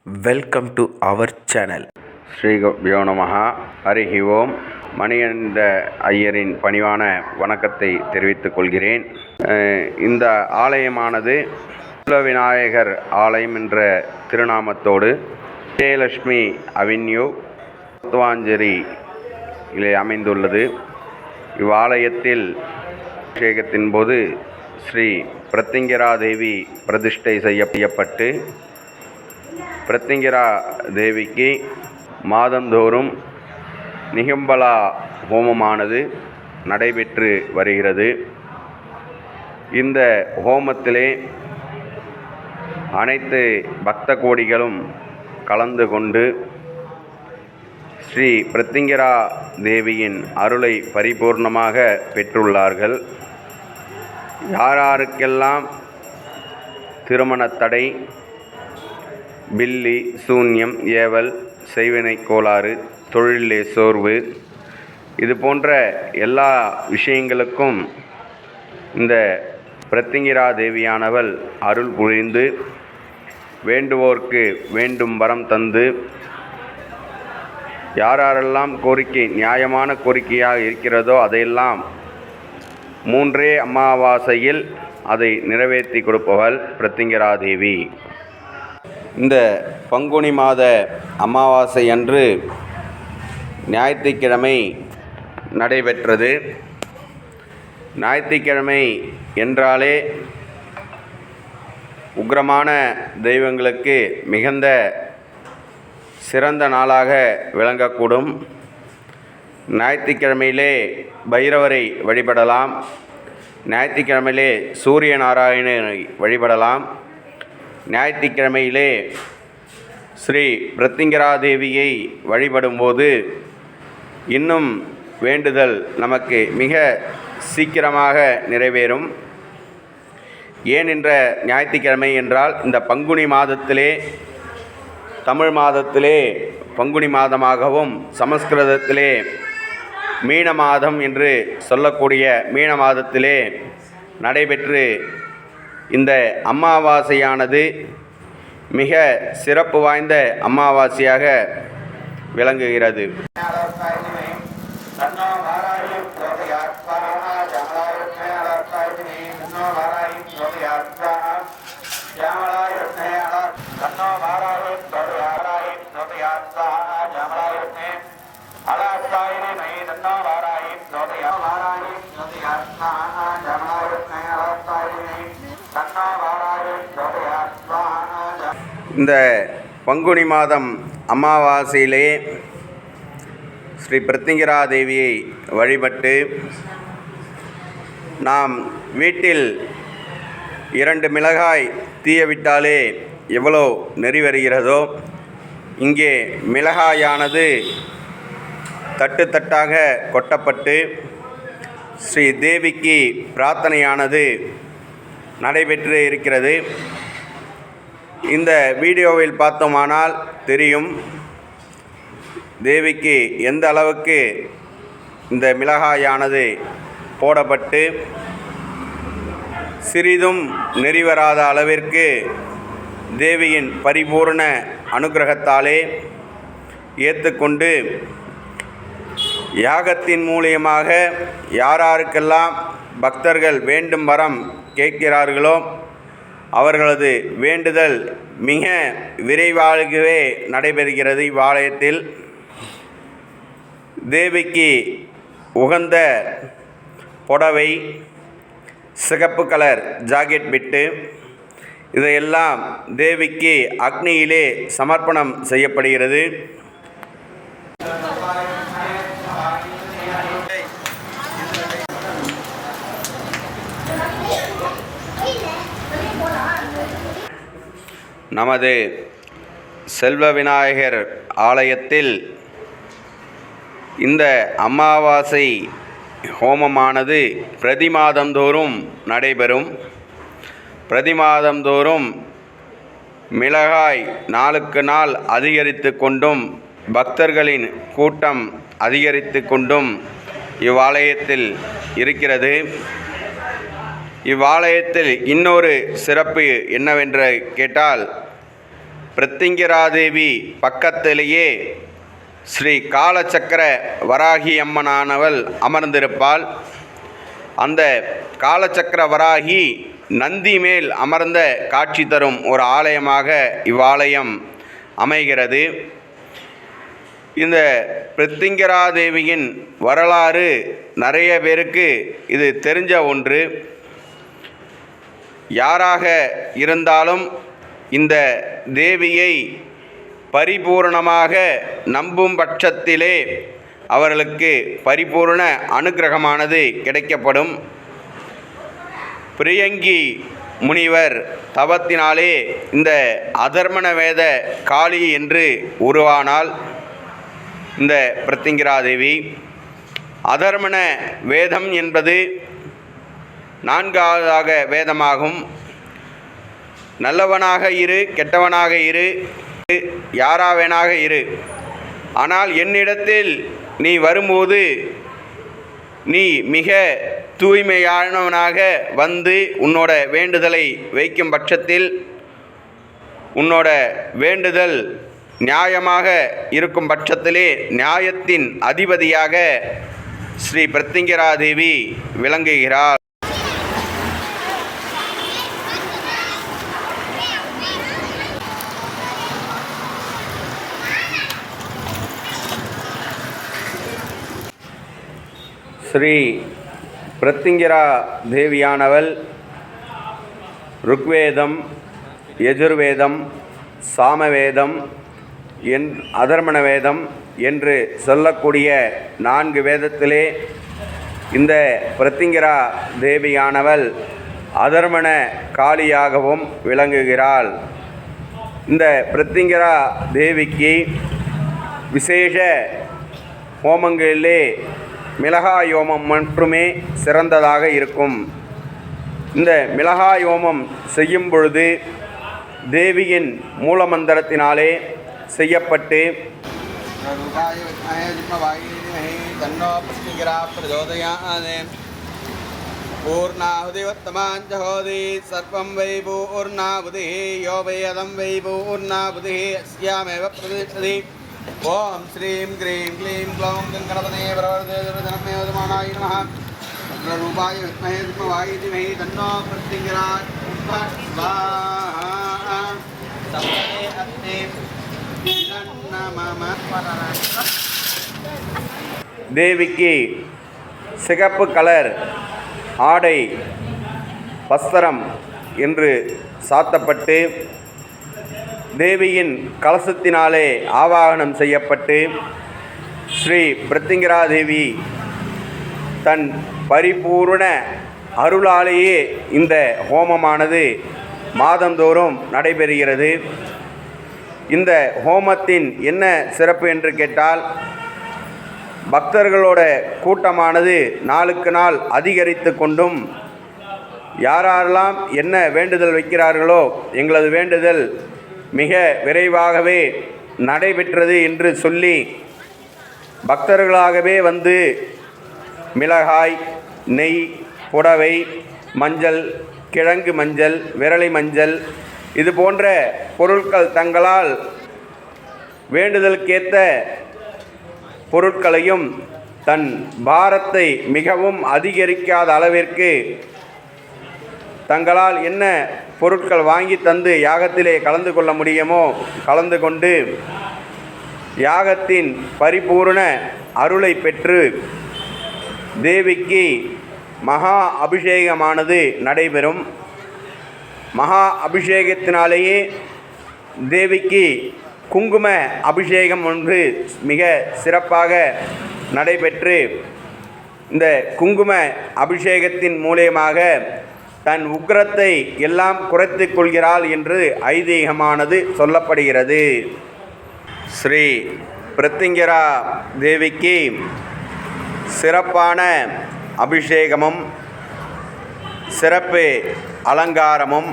Welcome to our channel. ஸ்ரீ குருப்யோ நமஹ. ஹரிஹி ஓம். மணிகண்ட ஐயரின் பணிவான வணக்கத்தை தெரிவித்துக் கொள்கிறேன். இந்த ஆலயமானது விநாயகர் ஆலயம் என்ற திருநாமத்தோடு விஜயலட்சுமி அவென்யூ மத்துவாஞ்சேரியிலே அமைந்துள்ளது. இவ்வாலயத்தில் அபிஷேகத்தின் போது ஸ்ரீ பிரத்திங்கரா தேவி பிரதிஷ்டை செய்யப்பட்டு பிரத்திங்கரா தேவிக்கு மாதந்தோறும் நிகம்பலா ஹோமமானது நடைபெற்று வருகிறது. இந்த ஹோமத்திலே அனைத்து பக்த கோடிகளும் கலந்து கொண்டு ஸ்ரீ பிரத்திங்கரா தேவியின் அருளை பரிபூர்ணமாக பெற்றுள்ளார்கள். யாராருக்கெல்லாம் திருமண தடை, பில்லி, சூன்யம், ஏவல், செய்வினை கோளாறு, தொழிலே சோர்வு, இது போன்ற எல்லா விஷயங்களுக்கும் இந்த பிரத்திங்கரா தேவியானவள் அருள் புரிந்து வேண்டுவோர்க்கு வேண்டும் வரம் தந்து யாரெல்லாம் கோரிக்கை நியாயமான கோரிக்கையாக இருக்கிறதோ அதையெல்லாம் 3 அமாவாசையில் அதை நிறைவேற்றி கொடுப்பவள் பிரத்திங்கரா தேவி. இந்த பங்குனி மாத அமாவாசை அன்று ஞாயிற்றுக்கிழமை நடைபெற்றது. ஞாயிற்றுக்கிழமை என்றாலே உக்கிரமான தெய்வங்களுக்கு மிகுந்த சிறந்த நாளாக விளங்கக்கூடும். ஞாயிற்றுக்கிழமையிலே பைரவரை வழிபடலாம். ஞாயிற்றுக்கிழமையிலே சூரிய நாராயணனை வழிபடலாம். ஞாயிற்றுக்கிழமையிலே ஸ்ரீ பிரத்திங்கரா தேவியை வழிபடும்போது இன்னும் வேண்டுதல் நமக்கு மிக சீக்கிரமாக நிறைவேறும். ஏன் என்ற ஞாயிற்றுக்கிழமை என்றால் இந்த பங்குனி மாதத்திலே, தமிழ் மாதத்திலே பங்குனி மாதமாகவும் சமஸ்கிருதத்திலே மீன மாதம் என்று சொல்லக்கூடிய மீன மாதத்திலே நடைபெற்று இந்த அமாவாசையானது மிக சிறப்பு வாய்ந்த அமாவாசையாக விளங்குகிறது. இந்த பங்குனி மாதம் அமாவாசையிலே ஸ்ரீ பிரத்திங்கரா தேவியை வழிபட்டு நாம் வீட்டில் 2 மிளகாய் தீயவிட்டாலே எவ்வளோ நெறி வருகிறதோ, இங்கே மிளகாயானது தட்டு தட்டாக கொட்டப்பட்டு ஸ்ரீ தேவிக்கு பிரார்த்தனையானது நடைபெற்று இருக்கிறது. இந்த வீடியோவில் பார்த்தோமானால் தெரியும் தேவிக்கு எந்த அளவுக்கு இந்த மிளகாயானது போடப்பட்டு சிறிதும் நெறிவராத அளவிற்கு தேவியின் பரிபூர்ண அனுக்கிரகத்தாலே ஏற்றுக்கொண்டு யாகத்தின் மூலியமாக யாராருக்கெல்லாம் பக்தர்கள் வேண்டும் வரம் கேட்கிறார்களோ அவர்களது வேண்டுதல் மிக விரைவாகவே நடைபெறுகிறது. இவ்வாலயத்தில் தேவிக்கு உகந்த புடவை, சிகப்பு கலர் ஜாக்கெட் பிட்டு இதையெல்லாம் தேவிக்கு அக்னியிலே சமர்ப்பணம் செய்யப்படுகிறது. நமது செல்வ விநாயகர் ஆலயத்தில் இந்த அமாவாசை ஹோமமானது பிரதி மாதந்தோறும் நடைபெறும். பிரதி மாதந்தோறும் மிளகாய் நாளுக்கு நாள் அதிகரித்து கொண்டும் பக்தர்களின் கூட்டம் அதிகரித்து கொண்டும் இவ்வாலயத்தில் இருக்கிறது. இவ்வாலயத்தில் இன்னொரு சிறப்பு என்னவென்று கேட்டால் பிரத்திங்கராதேவி பக்கத்திலேயே ஸ்ரீ காலச்சக்கர வராகி அம்மனானவள் அமர்ந்திருப்பாள். அந்த காலச்சக்கர வராகி நந்தி மேல் அமர்ந்த காட்சி தரும் ஒரு ஆலயமாக இவ்வாலயம் அமைகிறது. இந்த பிரத்திங்கராதேவியின் வரலாறு நிறைய பேருக்கு இது தெரிஞ்ச ஒன்று. யாராக இருந்தாலும் இந்த தேவியை பரிபூர்ணமாக நம்பும் பட்சத்திலே அவர்களுக்கு பரிபூர்ண அனுக்கிரகமானது கிடைக்கப்படும். பிரியங்கி முனிவர் தவத்தினாலே இந்த அதர்மண வேத காளி என்று உருவானாள் இந்த பிரத்திங்கராதேவி. அதர்மண வேதம் என்பது 4வது வேதமாகும். நல்லவனாக இரு, கெட்டவனாக இரு, யாராவேனாக இரு, ஆனால் என்னிடத்தில் நீ வரும்போது நீ மிக தூய்மையானவனாக வந்து உன்னோட வேண்டுதலை வைக்கும் பட்சத்தில் உன்னோட வேண்டுதல் நியாயமாக இருக்கும் பட்சத்திலே நியாயத்தின் அதிபதியாக ஸ்ரீ பிரத்திங்கராதேவி விளங்குகிறார். ஸ்ரீ பிரத்திங்கரா தேவியானவள் ருக்வேதம், யஜுர்வேதம், சாமவேதம், அதர்மண வேதம் என்று சொல்லக்கூடிய 4 வேதத்திலே இந்த பிரத்திங்கரா தேவியானவள் அதர்மண காளியாகவும் விளங்குகிறாள். இந்த பிரத்திங்கரா தேவிக்கு விசேஷ ஹோமங்களிலே மிளகாய் ஹோமம் மட்டுமே சிறந்ததாக இருக்கும். இந்த மிளகாய் ஹோமம் செய்யும் பொழுது தேவியின் மூலமந்திரத்தினாலே செய்யப்பட்டு பூர்ணாஹுதிவத்தமாஞ்சஹோதி சர்வம் வை பூர்ணாபுதி யோ வை அதம் வை பூர்ணாபுதி அஸ்யாமேவ பிரதிஷ்டதி. ஓம் ஸ்ரீம் க்ரீம் க்ளீம் க்ளௌம் கங்கணபதே பிரவர்தனமேவதமானாய நமः. ரூபாய வித்மஹே வித்மவாய தீமஹி தன்னோ பிரத்திங்கராத் ஸ்வாஹா. சப்தே அஸ்தே தன்னமம. தேவிக்கு சிகப்பு கலர் ஆடை வஸ்திரம் என்று சாத்தப்பட்டு தேவியின் கலசத்தினாலே ஆவாகனம் செய்யப்பட்டு ஸ்ரீ பிரத்திங்கராதேவி தன் பரிபூர்ண அருளாலேயே இந்த ஹோமமானது மாதந்தோறும் நடைபெறுகிறது. இந்த ஹோமத்தின் என்ன சிறப்பு என்று கேட்டால், பக்தர்களோட கூட்டமானது நாளுக்கு நாள் அதிகரித்து கொண்டும் யாரெல்லாம் என்ன வேண்டுதல் வைக்கிறார்களோ எங்களது வேண்டுதல் மிக விரைவாகவே நடைபெற்றது என்று சொல்லி பக்தர்களாகவே வந்து மிளகாய், நெய், புடவை, மஞ்சள், கிழங்கு மஞ்சள், விரலி மஞ்சள் இது போன்ற பொருட்கள் தங்களால் வேண்டுதலுக்கேற்ற பொருட்களையும் தன் பாரத்தை மிகவும் அதிகரிக்காத அளவிற்கு தங்களால் என்ன பொருட்கள் வாங்கி தந்து யாகத்திலே கலந்து கொள்ள முடியுமோ கலந்து கொண்டு யாகத்தின் பரிபூர்ண அருளை பெற்று தேவிக்கு மகா அபிஷேகமானது நடைபெறும். மகா அபிஷேகத்தினாலேயே தேவிக்கு குங்கும அபிஷேகம் ஒன்று மிக சிறப்பாக நடைபெற்று இந்த குங்கும அபிஷேகத்தின் மூலமாக தன் உக்கிரத்தை எல்லாம் குறைத்து கொள்கிறாள் என்று ஐதீகமானது சொல்லப்படுகிறது. ஸ்ரீ பிரத்திங்கரா தேவிக்கு சிறப்பான அபிஷேகமும் சிறப்பு அலங்காரமும்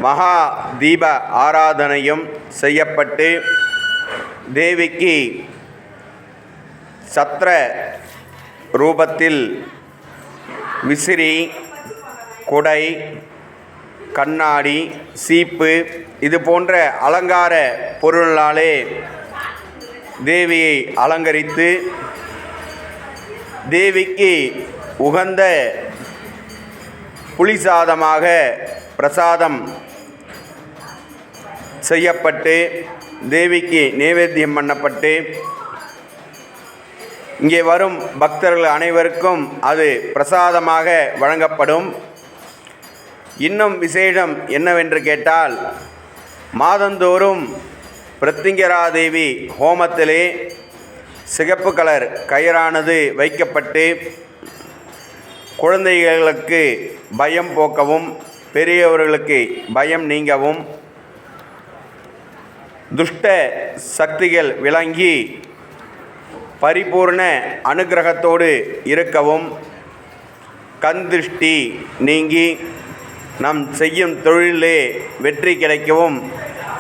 மகா தீப ஆராதனையும் செய்யப்பட்டு தேவிக்கு சத்திர ரூபத்தில் விசிறி, குடை, கண்ணாடி, சீப்பு இது போன்ற அலங்கார பொருளாலே தேவியை அலங்கரித்து தேவிக்கு உகந்த புளிசாதமாக பிரசாதம் செய்யப்பட்டு தேவிக்கு நைவேத்தியம் பண்ணப்பட்டு இங்கே வரும் பக்தர்கள் அனைவருக்கும் அது பிரசாதமாக வழங்கப்படும். இன்னும் விசேஷம் என்னவென்று கேட்டால், மாதந்தோறும் பிரத்திங்கரா தேவி ஹோமத்திலே சிகப்பு கலர் கயிறானது வைக்கப்பட்டு குழந்தைகளுக்கு பயம் போக்கவும் பெரியவர்களுக்கு பயம் நீங்கவும் துஷ்ட சக்திகள் விளங்கி பரிபூர்ண அனுக்கிரகத்தோடு இருக்கவும் கண் திருஷ்டி நீங்கி நம் செய்யும் தொழிலே வெற்றி கிடைக்கவும்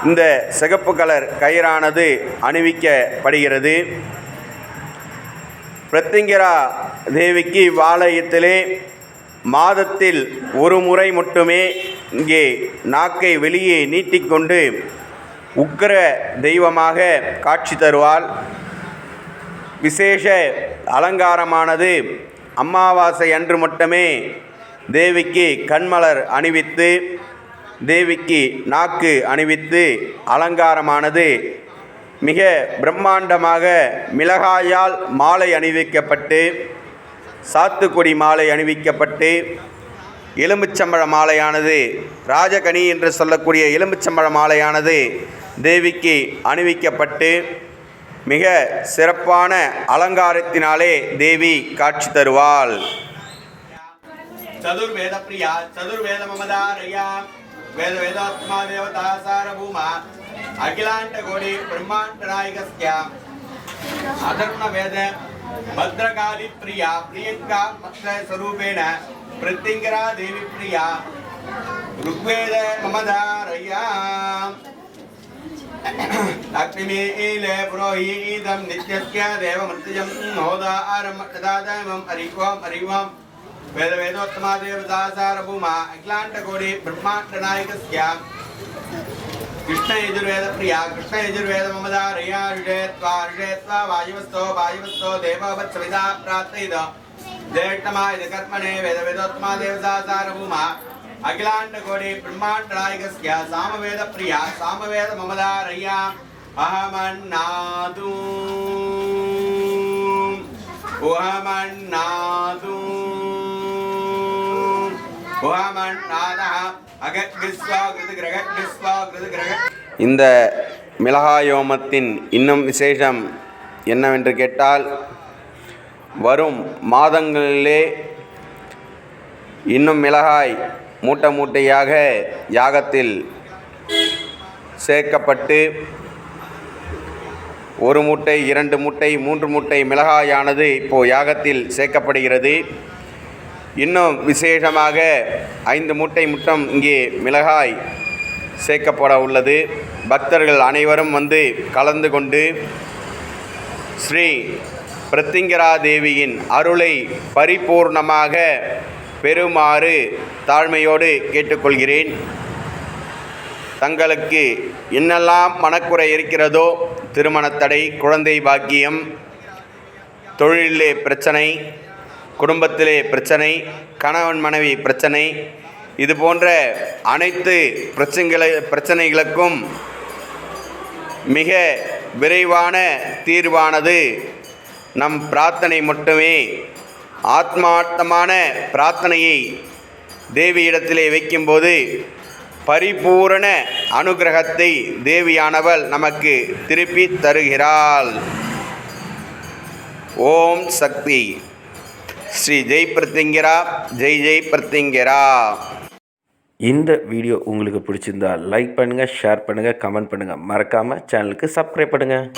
இந்த சிகப்பு கலர் கயிறானது அணிவிக்கப்படுகிறது. பிரத்திங்கரா தேவிக்கு ஆலயத்திலே மாதத்தில் ஒரு முறை மட்டுமே இங்கே நாக்கை வெளியே நீட்டிக்கொண்டு உக்கிர தெய்வமாக காட்சி தருவாள். விசேஷ அலங்காரமானது அமாவாசை அன்று மட்டுமே தேவிக்கு கண்மலர் அணிவித்து தேவிக்கு நாக்கு அணிவித்து அலங்காரமானது மிக பிரம்மாண்டமாக மிளகாயால் மாலை அணிவிக்கப்பட்டு சாத்துக்குடி மாலை அணிவிக்கப்பட்டு எலுமிச்சம்பழ மாலையானது ராஜகனி என்று சொல்லக்கூடிய எலுமிச்சம்பழ மாலையானது தேவிக்கு அணிவிக்கப்பட்டு மிக சிறப்பான அலங்காரத்தினாலே தேவி காட்சி தருவாள். சதுர்வேத பிரியா சதுர்வேத மமதாரயா வேத வேதாத்மா தேவதா சாரபூமா அகிலாண்ட கோடி பிரம்மாண்ட நாயகஸ்ய அதர்ண வேத பத்ரகாளி பிரியா பிரியங்கா பக்த ஸ்வரூபேண பிரத்திங்கரா தேவி பிரியா ருக்வேத மமதாரயா லக்ஷ்மீலே புரோஹீதம் நித்யஸ்ய தேவமர்த்தியம் ஹோதாரம் ததாதமம் ஹரிவோம் ஹரிவோம் வேத வேதோத்தமா தேவதா சாரபூமா அகிலாண்ட கோடி பிரம்மாண்ட நாயகஸ்ய कृष्ण यजुर्वेद प्रिया कृष्ण यजुर्वेद ममदारया ऋषेत्वा वायुवस्तो देववत्सविता प्रार्थयित ज्येष्ठमाय कर्मणे वेद वेदोत्तमा देवता सारभूमा अखिलांड कोटि ब्रह्मांड नायकस्य सामवेद प्रिया सामवेद ममदारया अहमन्नादु இந்த மிளகாயோமத்தின் இன்னும் விசேஷம் என்னவென்று கேட்டால், வரும் மாதங்களிலே இன்னும் மிளகாய் மூட்டை மூட்டையாக யாகத்தில் சேர்க்கப்பட்டு 1 மூட்டை 2 மூட்டை 3 மூட்டை மிளகாயானது இப்போது யாகத்தில் சேர்க்கப்படுகிறது. இன்னும் விசேஷமாக 5 மூட்டை மட்டும் இங்கே மிளகாய் சேர்க்கப்பட உள்ளது. பக்தர்கள் அனைவரும் வந்து கலந்து கொண்டு ஸ்ரீ பிரத்திங்கரா தேவியின் அருளை பரிபூர்ணமாக பெறுமாறு தாழ்மையோடு கேட்டுக்கொள்கிறேன். தங்களுக்கு என்னெல்லாம் மனக்குறை இருக்கிறதோ, திருமணத்தடை, குழந்தை பாக்கியம், தொழிலே பிரச்சனை, குடும்பத்திலே பிரச்சனை, கணவன் மனைவி பிரச்சனை, இது போன்ற அனைத்து பிரச்சனைகளுக்கும் மிக விரைவான தீர்வானது நம் பிரார்த்தனை மட்டுமே. ஆத்மார்த்தமான பிரார்த்தனையை தேவியிடத்திலே வைக்கும்போது பரிபூரண அனுகிரகத்தை தேவியானவள் நமக்கு திருப்பி தருகிறாள். ஓம் சக்தி. ஸ்ரீ ஜெய் பிரத்திங்கரா, ஜெய் ஜெய் பிரத்திங்கரா. இந்த வீடியோ உங்களுக்கு பிடிச்சிருந்தா லைக் பண்ணுங்கள், ஷேர் பண்ணுங்கள், கமெண்ட் பண்ணுங்கள். மறக்காமல் சேனலுக்கு சப்ஸ்கிரைப் பண்ணுங்கள்.